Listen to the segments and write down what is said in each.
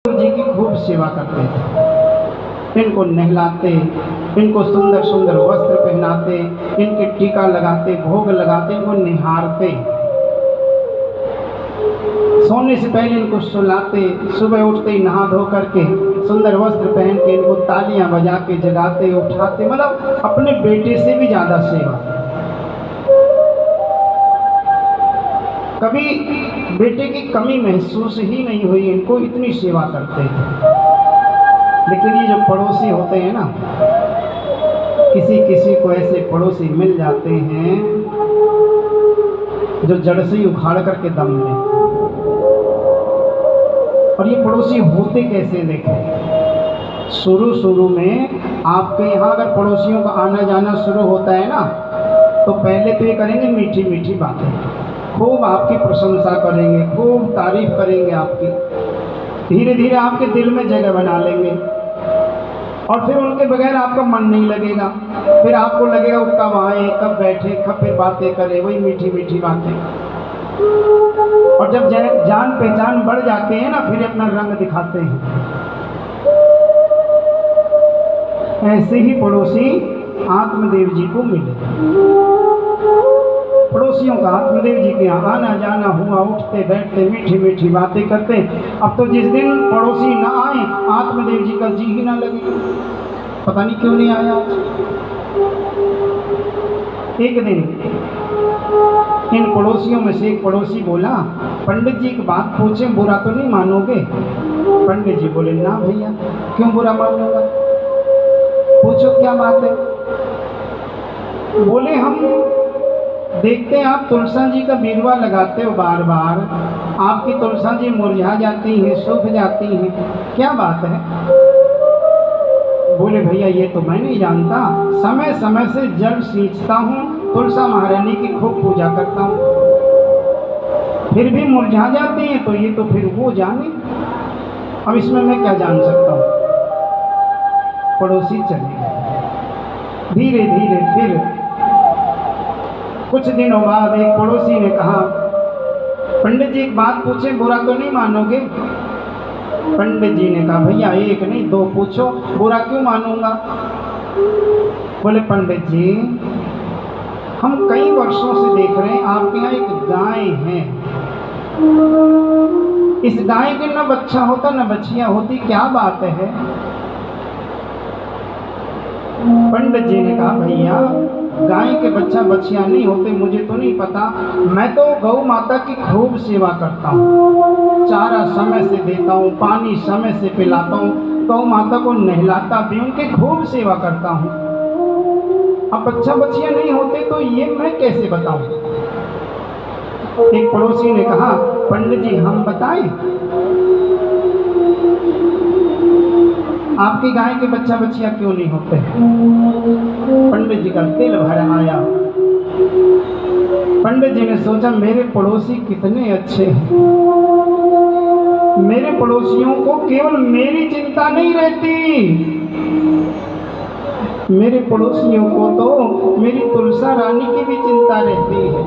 जी की खूब सेवा करते थे। इनको नहलाते, इनको सुंदर सुंदर वस्त्र पहनाते, इनके टीका लगाते, भोग लगाते, इनको निहारते, सोने से पहले इनको सुलाते, सुबह उठते ही नहा धो करके सुंदर वस्त्र पहन के इनको तालियां बजा के जगाते, उठाते, मतलब अपने बेटे से भी ज़्यादा सेवा। कभी बेटे की कमी महसूस ही नहीं हुई, इनको इतनी सेवा करते थे। लेकिन ये जो पड़ोसी होते हैं ना, किसी किसी को ऐसे पड़ोसी मिल जाते हैं जो जड़ से ही उखाड़ करके दम ले। और ये पड़ोसी होते कैसे देखें, शुरू में आपके यहाँ अगर पड़ोसियों का आना जाना शुरू होता है ना, तो पहले तो ये करेंगे मीठी मीठी बातें, खूब आपकी प्रशंसा करेंगे, खूब तारीफ करेंगे आपकी, धीरे धीरे आपके दिल में जगह बना लेंगे। और फिर उनके बगैर आपका मन नहीं लगेगा, फिर आपको लगेगा वो कब आए, कब बैठे, कब फिर बातें करें, वही मीठी मीठी बातें। और जब जान पहचान बढ़ जाते हैं ना, फिर अपना रंग दिखाते हैं। ऐसे ही पड़ोसी आत्मदेव जी को मिले। पड़ोसियों का आत्मदेव जी के यहाँ आना जाना हुआ, उठते बैठते मीठी मीठी बातें करते। अब तो जिस दिन पड़ोसी ना आए, आत्मदेव जी का जी ही ना लगे, पता नहीं क्यों नहीं आया। एक दिन इन पड़ोसियों में से एक पड़ोसी बोला, पंडित जी की बात पूछे, बुरा तो नहीं मानोगे? पंडित जी बोले, ना भैया, क्यों बुरा मानूंगा, पूछो क्या बात है। बोले, हम देखते हैं आप तुलसा जी का बिरवा लगाते हो, बार बार आपकी तुलसा जी मुरझा जाती हैं, सूख जाती हैं, क्या बात है? बोले, भैया ये तो मैं नहीं जानता, समय समय से जल सींचता हूँ, तुलसा महारानी की खूब पूजा करता हूँ, फिर भी मुरझा जाती हैं, तो ये तो फिर वो जाने, अब इसमें मैं क्या जान सकता हूँ। पड़ोसी चले गए। धीरे धीरे फिर कुछ दिनों बाद एक पड़ोसी ने कहा, पंडित जी एक बात पूछे, बुरा तो नहीं मानोगे? पंडित जी ने कहा, भैया एक नहीं दो पूछो, बुरा क्यों मानूंगा? बोले, पंडित जी हम कई वर्षों से देख रहे हैं आपके यहाँ एक गाय है, इस गाय के न बच्चा होता न बच्चियां होती, क्या बात है? पंडित जी ने कहा, भैया गाय के बच्चा बच्चियां नहीं होते, मुझे तो नहीं पता, मैं तो गौ माता की खूब सेवा करता हूँ, चारा समय से देता हूँ, पानी समय से पिलाता हूँ, गौ माता को नहलाता भी, उनकी खूब सेवा करता हूँ। अब बच्चा बच्चियां नहीं होते तो ये मैं कैसे बताऊं? एक पड़ोसी ने कहा, पंडित जी हम बताएं, आपकी गाय के बच्चा बच्चियां क्यों नहीं होते? पंडित जी का दिल भर आया। पंडित जी ने सोचा, मेरे पड़ोसी कितने अच्छे हैं, मेरे पड़ोसियों को केवल मेरी चिंता नहीं रहती, मेरे पड़ोसियों को तो मेरी तुलसा रानी की भी चिंता रहती है,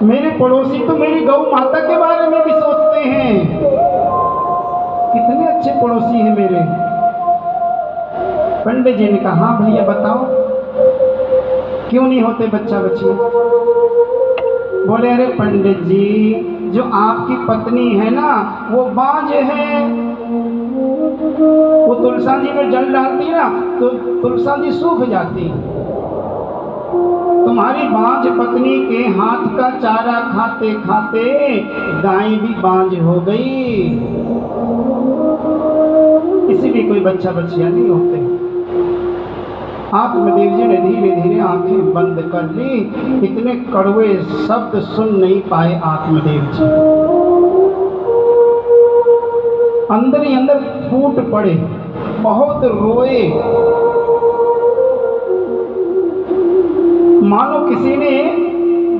मेरे पड़ोसी तो मेरी गौ माता के बारे में भी सोचते हैं, कितने अच्छे पड़ोसी हैं मेरे। पंडित जी ने कहा, हाँ भैया बताओ क्यों नहीं होते बच्चा बच्ची? बोले, अरे पंडित जी जो आपकी पत्नी है ना, वो बांझ है, वो तुलसा जी में जल डालती है ना, तो तुलसा जी सूख जाती, तुम्हारी बांझ पत्नी के हाथ का चारा खाते खाते गाय भी बांझ हो गई, इसीलिए कोई बच्चा बच्चियां नहीं होते। आत्मदेव जी ने धीरे धीरे आंखें बंद कर ली, इतने कड़वे शब्द सुन नहीं पाए आत्मदेव जी, अंदर ही अंदर फूट पड़े, बहुत रोए, मानो किसी ने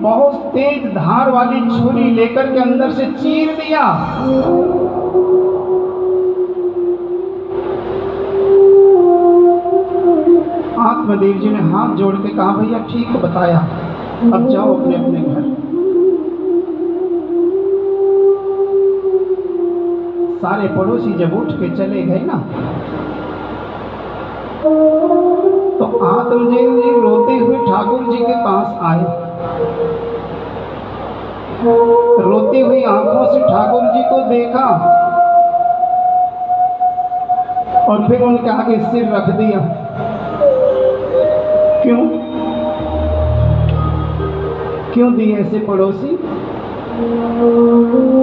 बहुत तेज धार वाली छुरी लेकर के अंदर से चीर दिया। आत्मदेव जी ने हाथ जोड़ के कहा, भैया ठीक बताया, अब जाओ अपने अपने घर। सारे पड़ोसी जब उठ के चले गए ना, तो आत्मदेव जी रोते हुए ठाकुर जी के पास आए। रोती हुई आंखों से ठाकुर जी को देखा और फिर उनके आगे सिर रख दिया। क्यों क्यों दिए ऐसे पड़ोसी?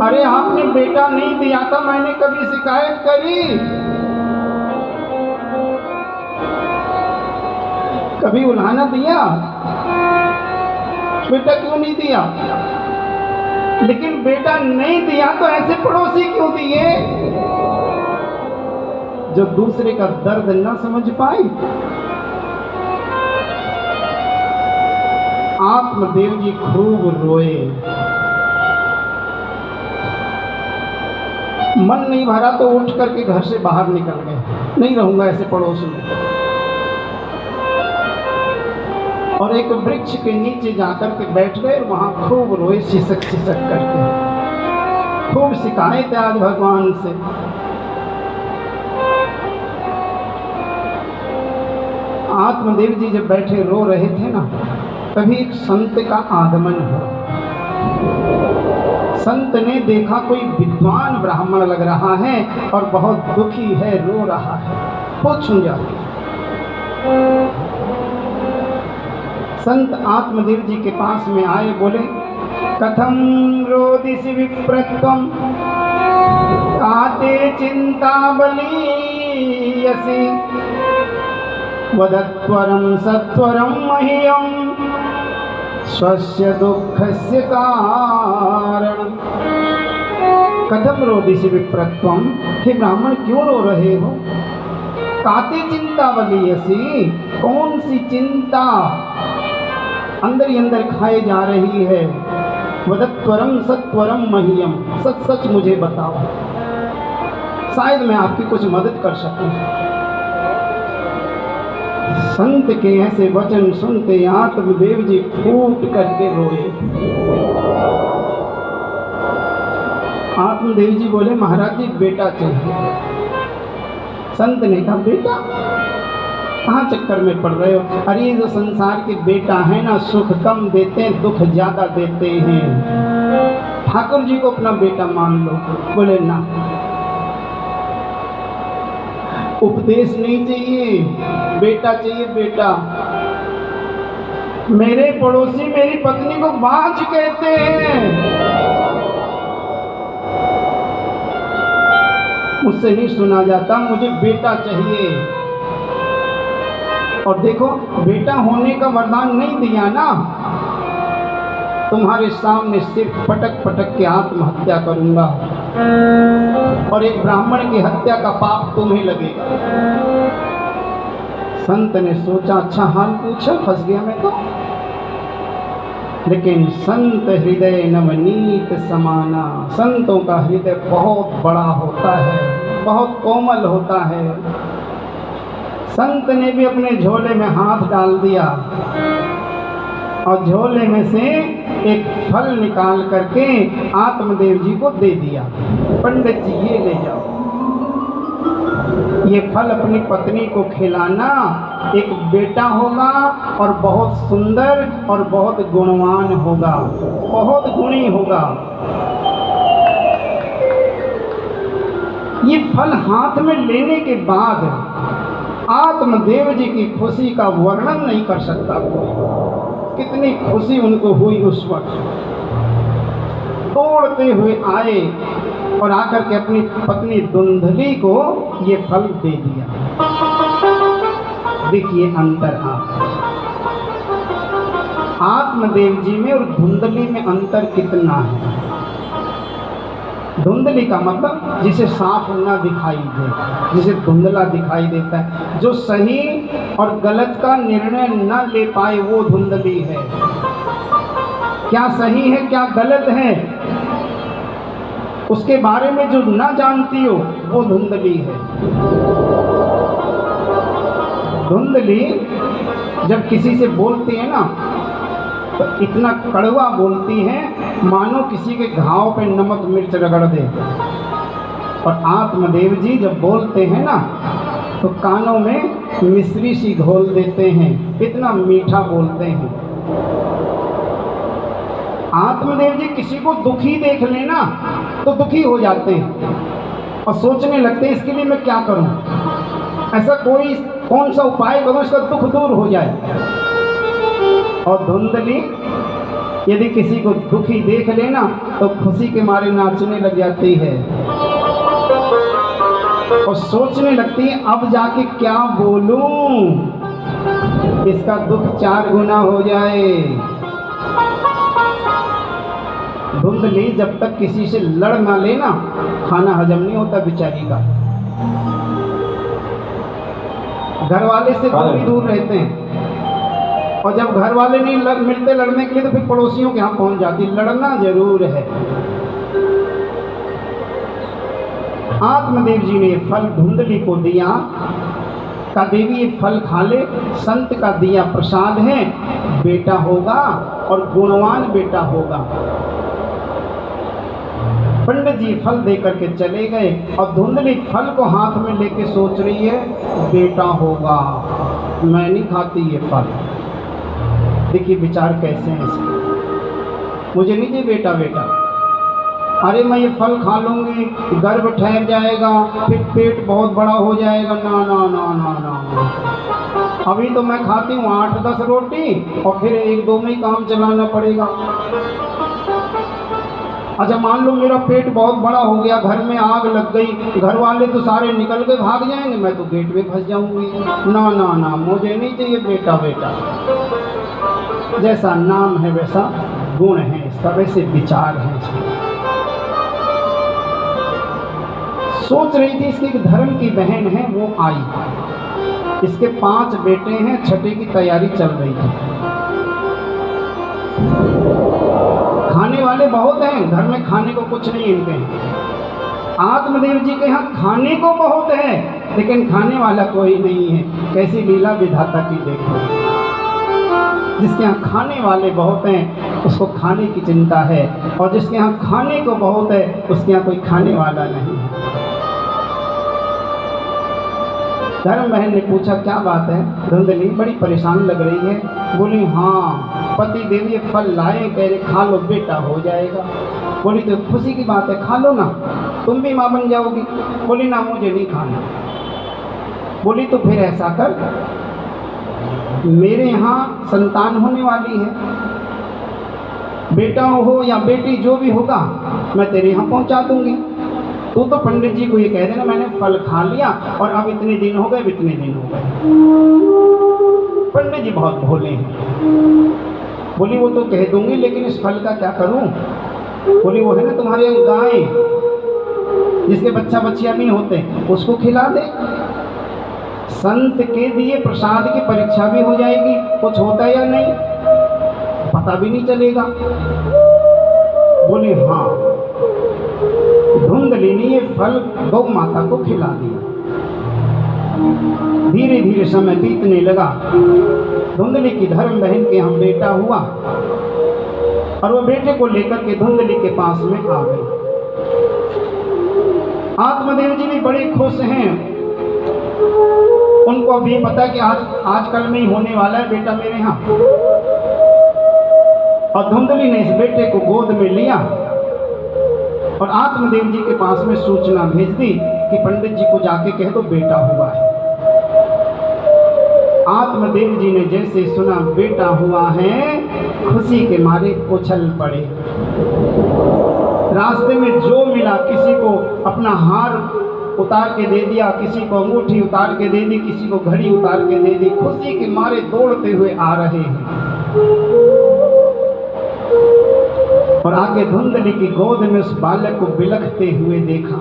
अरे आपने बेटा नहीं दिया था, मैंने कभी शिकायत करी? कभी उलाहना दिया? बेटा क्यों नहीं दिया? लेकिन बेटा नहीं दिया तो ऐसे पड़ोसी क्यों दिए जो दूसरे का दर्द न समझ पाए? आत्मदेव जी खूब रोए, मन नहीं भरा तो उठ करके घर से बाहर निकल गए, नहीं रहूंगा ऐसे पड़ोस में। और एक वृक्ष के नीचे जाकर के बैठ गए, वहां खूब रोए, सिसक सिसक करके। खूब शिकायत है आज भगवान से। आत्मदेव जी जब बैठे रो रहे थे ना, तभी एक संत का आगमन हुआ। संत ने देखा कोई विद्वान ब्राह्मण लग रहा है और बहुत दुखी है, रो रहा है, पूछूं जाके। संत आत्मदेव जी के पास में आए, बोले कथम रोदिसि विप्रत्वम काते चिंता बलीयसि वदत्वरं सत्वरं मह्यं स्वस्य दुःखस्य कारणं। कथम रोदिसि विप्रत्वम, हे ब्राह्मण क्यों रो रहे हो? काते चिंता बलीयसि, कौन सी चिंता अंदर ही अंदर खाए जा रही है? वदत्वरम सत्वरम मह्यम, सच सच मुझे बताओ, शायद मैं आपकी कुछ मदद कर सकूं। संत के ऐसे वचन सुनते आत्मदेव जी फूट करके रोए। आत्मदेव जी बोले महाराज जी बेटा चाहिए। संत ने कहा बेटा कहाँ चक्कर में पड़ रहे हो? अरे जो संसार के बेटा है ना, सुख कम देते हैं, दुख ज्यादा देते हैं। ठाकुर जी को अपना बेटा मान लो। बोले ना, उपदेश नहीं चाहिए, बेटा चाहिए बेटा। मेरे पड़ोसी मेरी पत्नी को बाज कहते हैं, मुझसे नहीं सुना जाता, मुझे बेटा चाहिए। और देखो बेटा होने का वरदान नहीं दिया ना, तुम्हारे सामने सिर्फ पटक पटक के आत्महत्या करूंगा और एक ब्राह्मण की हत्या का पाप तुम्हें लगेगा। संत ने सोचा अच्छा हाल पूछा, फंस गया मैं तो। लेकिन संत हृदय नवनीत समाना, संतों का हृदय बहुत बड़ा होता है, बहुत कोमल होता है। संत ने भी अपने झोले में हाथ डाल दिया और झोले में से एक फल निकाल करके आत्मदेव जी को दे दिया। पंडित जी ये ले जाओ, ये फल अपनी पत्नी को खिलाना, एक बेटा होगा और बहुत सुंदर और बहुत गुणवान होगा, बहुत गुणी होगा। ये फल हाथ में लेने के बाद आत्मदेव जी की खुशी का वर्णन नहीं कर सकता कोई। कितनी खुशी उनको हुई उस वक्त। दौड़ते हुए आए और आकर के अपनी पत्नी धुंधली को ये फल दे दिया। देखिए अंतर आत्मदेव जी में और धुंधली में अंतर कितना है। धुंधली का मतलब जिसे साफ न दिखाई दे, जिसे धुंधला दिखाई देता है, जो सही और गलत का निर्णय न ले पाए वो धुंधली है। क्या सही है क्या गलत है उसके बारे में जो न जानती हो वो धुंधली है। धुंधली जब किसी से बोलती है ना तो इतना कड़वा बोलती है मानो किसी के घाव पे नमक मिर्च रगड़ दे। और आत्मदेव जी जब बोलते हैं ना तो कानों में मिश्री सी घोल देते हैं, इतना मीठा बोलते हैं। आत्मदेव जी किसी को दुखी देख लेना तो दुखी हो जाते हैं और सोचने लगते हैं इसके लिए मैं क्या करूं, ऐसा कोई कौन सा उपाय करूं इसका दुख दूर हो जाए। और धुंधली यदि किसी को दुखी देख लेना तो खुशी के मारे नाचने लग जाती है और सोचने लगती है अब जाके क्या बोलूं इसका दुख 4 गुना हो जाए। धुंधली जब तक किसी से लड़ ना लेना खाना हजम नहीं होता बेचारी का। घर वाले से दूर रहते हैं और जब घर वाले नहीं मिलते लड़ने के लिए तो फिर पड़ोसियों के यहाँ पहुंच जाती। लड़ना जरूर है। आत्मदेव जी ने फल धुंधली को दिया, का देवी ये फल खा ले, संत का दिया प्रसाद है, बेटा होगा और गुणवान बेटा होगा। पंडित जी फल देकर के चले गए और धुंधली फल को हाथ में लेके सोच रही है बेटा होगा, मैं नहीं खाती ये फल। देखिए विचार कैसे हैं इसके, मुझे नहीं चाहिए बेटा बेटा, अरे मैं ये फल खा लूँगी गर्भ ठहर जाएगा फिर पेट बहुत बड़ा हो जाएगा, ना ना ना ना ना। अभी तो मैं खाती हूँ 8-10 रोटी और फिर 1-2 में ही काम चलाना पड़ेगा। अच्छा मान लो मेरा पेट बहुत बड़ा हो गया, घर में आग लग गई, घर वाले तो सारे निकल के भाग जाएंगे, मैं तो गेट में फंस जाऊंगी। ना ना ना, मुझे नहीं चाहिए बेटा बेटा। जैसा नाम है वैसा गुण है इसका, वैसे विचार है इसका। सोच रही थी इसकी धर्म की बहन है वो आई, इसके 5 बेटे हैं, छठे की तैयारी चल रही थी। खाने वाले बहुत हैं, घर में खाने को कुछ नहीं इनके हैं। आत्मदेव जी के यहाँ खाने को बहुत है लेकिन खाने वाला कोई नहीं है। कैसी लीला विधाता की देखो, जिसके यहाँ खाने वाले बहुत हैं उसको खाने की चिंता है और जिसके यहाँ खाने को बहुत है उसके यहाँ कोई खाने वाला नहीं है। धर्म बहन ने पूछा क्या बात है? धुंधली बड़ी परेशान लग रही है। बोली हाँ पति देव ये फल लाए, कह रहे खा लो बेटा हो जाएगा। बोली तो खुशी की बात है, खा लो ना, तुम भी माँ बन जाओगी। बोली ना मुझे नहीं खाना। बोली तो फिर ऐसा कर, मेरे यहाँ संतान होने वाली है, बेटा हो या बेटी जो भी होगा मैं तेरे यहाँ पहुँचा दूँगी। तू तो पंडित जी को ये कह देना मैंने फल खा लिया और अब इतने दिन हो गए, इतने दिन हो गए। पंडित जी बहुत भोले हैं। बोली वो तो कह दूंगी लेकिन इस फल का क्या करूं? बोली वो है ना तुम्हारे यहाँ गाय जिसके बच्चा बच्चियां नहीं होते, उसको खिला दे। संत के दिए प्रसाद की परीक्षा भी हो जाएगी, कुछ होता है या नहीं पता भी नहीं चलेगा। बोली हाँ। धुंधली ने ये फल गौ माता को खिला दिया। धीरे धीरे समय बीतने लगा। धुंधली की धर्म बहन के यहाँ बेटा हुआ और वो बेटे को लेकर के धुंधली के पास में आ गई। आत्मदेव जी भी बड़े खुश हैं, उनको भी पता कि आजकल में ही होने वाला है बेटा मेरे यहाँ। और धुंधली ने इस बेटे को गोद में लिया और आत्मदेव जी के पास में सूचना भेज दी कि पंडित जी को जाके कह दो बेटा हुआ है। आत्मदेव जी ने जैसे सुना बेटा हुआ है, खुशी के मारे उछल पड़े। रास्ते में जो मिला, किसी को अपना हार उतार के दे दिया, किसी को अंगूठी उतार के दे दी, किसी को घड़ी उतार के दे दी। खुशी के मारे दौड़ते हुए आ रहे हैं और आगे धुंधली की गोद में उस बालक को बिलखते हुए देखा।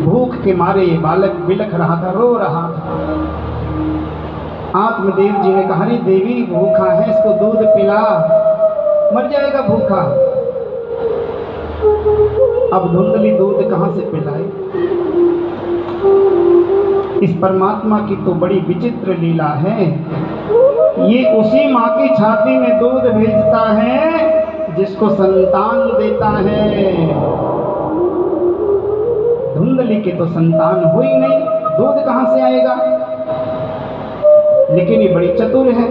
भूख के मारे ये बालक बिलख रहा था, रो रहा था। आत्मदेव जी ने कहा अरे देवी भूखा है, इसको दूध पिला, मर जाएगा भूखा। अब धुंधली दूध कहाँ से पिलाए? इस परमात्मा की तो बड़ी विचित्र लीला है। ये उसी माँ की छाती में दूध भेजता है जिसको संतान देता है। धुंधली की तो संतान हुई नहीं, दूध कहाँ से आएगा। लेकिन ये बड़ी चतुर है,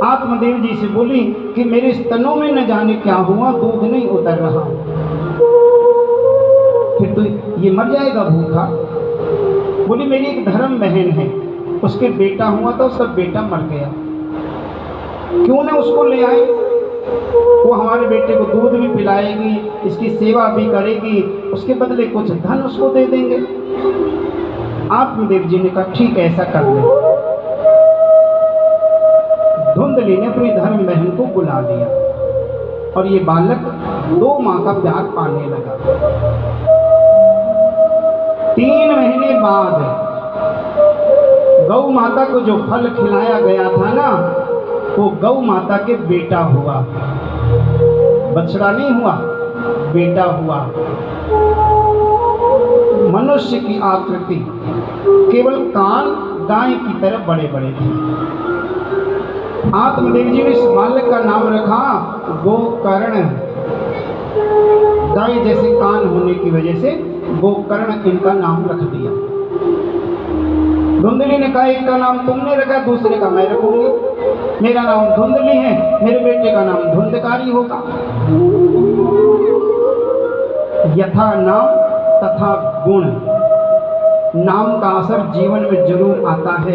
आत्मदेव जी से बोली कि मेरे स्तनों में न जाने क्या हुआ, दूध नहीं उतर रहा, फिर तो ये मर जाएगा भूखा। बोली मेरी एक धर्म बहन है, उसके बेटा हुआ था, उसका बेटा मर गया, क्यों ना उसको ले आए, वो हमारे बेटे को दूध भी पिलाएगी, इसकी सेवा भी करेगी, उसके बदले कुछ धन उसको दे देंगे। आत्मदेव जी ने कहा ठीक है, ऐसा कर ले। धुंधली ने अपनी धर्म बहन को बुला लिया और ये बालक 2 माह का प्यार पाने लगा। 3 महीने बाद गौ माता को जो फल खिलाया गया था ना, वो गौ माता के बेटा हुआ, बछड़ा नहीं हुआ, बेटा हुआ। मनुष्य की आकृति, केवल कान गाय की तरह बड़े बड़े थे। आत्मदेव जी ने इस बालक का नाम रखा गोकर्ण, गाय जैसे कान होने की वजह से गोकर्ण इनका नाम रख दिया। धुंधली ने कहा एक का नाम तुमने रखा, दूसरे का मैं रखूंगी, मेरा नाम धुंधली है, मेरे बेटे का नाम धुंधकारी होगा। यथा नाम तथा गुण, नाम का असर जीवन में जरूर आता है।